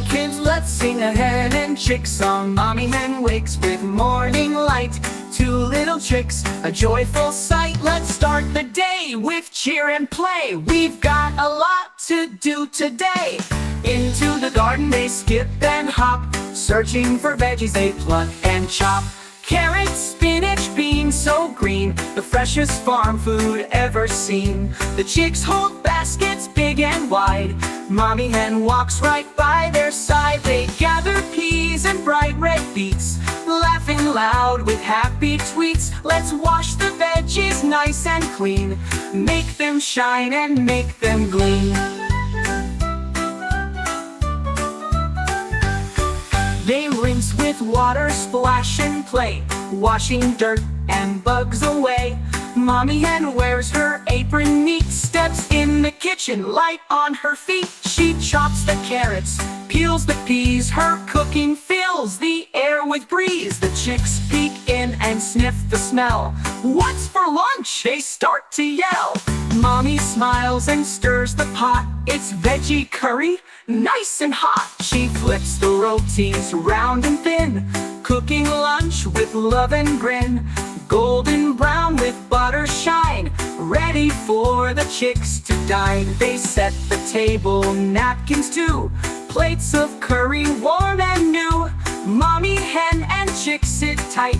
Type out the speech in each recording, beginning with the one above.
little kids, let's sing a hen and chick song. Mommy hen wakes with morning light. Two little chicks, a joyful sight. Let's start the day with cheer and play. We've got a lot to do today. Into the garden they skip and hop, searching for veggies they pluck and chop. Carrots, spinach, beans so green, the freshest farm food ever seen. The chicks hold baskets big and wide. Mommy hen walks right by their side. They gather peas and bright red beets, laughing loud with happy tweets. Let's wash the veggies nice and clean, make them shine and make them gleam. They rinse with water, splash and play, washing dirt and bugs away. Mommy hen wears her apron neat, steps in the kitchen, light on her feet. She chops the carrots, peels the peas, her cooking fills the air with breeze. The chicks peek in and sniff the smell. What's for lunch? They start to yell. Mommy smiles and stirs the pot. It's veggie curry, nice and hot. She flips the rotis round and thin, cooking lunch with love and grin. Golden brown with butter shine, ready for the chicks to dine. They set the table, napkins too, plates of curry warm and new. Mommy hen and chicks sit tight,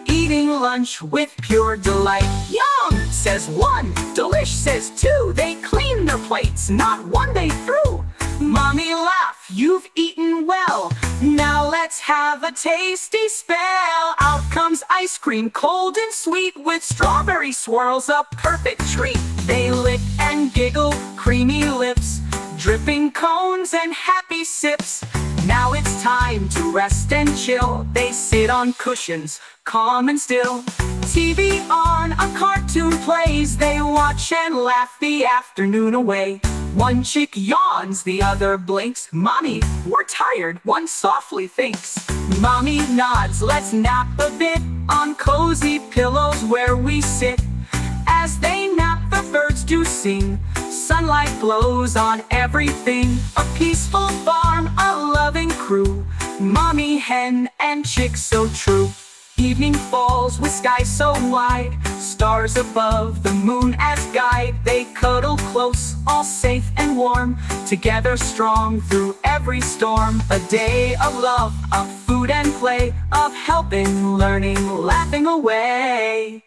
eating lunch with pure delight. Yum, says one, delish, says two. They clean their plates, not one they threw. Mommy laugh, you've eaten well, now let's have a tasty spell. Out comes ice cream, cold and sweet, with strawberry swirls, a perfect treat. They lick and giggle, creamy lips, dripping cones and happy sips. Now it's time to rest and chill. They sit on cushions, calm and still. TV on, a cartoon plays. They watch and laugh the afternoon away. One chick yawns, the other blinks. Mommy, we're tired, one softly thinks. Mommy nods, let's nap a bit on cozy pillows where we sit. As they nap, the birds do sing. Sunlight glows on everything. A peaceful farm, a loving crew. Mommy hen and chicks so true. Evening falls with sky so wide, stars above, the moon as guide. They cuddle close, all safe and warm, together strong through every storm. A day of love, of food and play, of helping, learning, laughing away.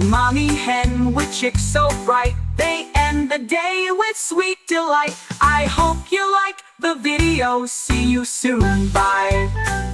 Mommy hen with chicks so bright, they end the day with sweet delight. I hope you like the video, see you soon, bye.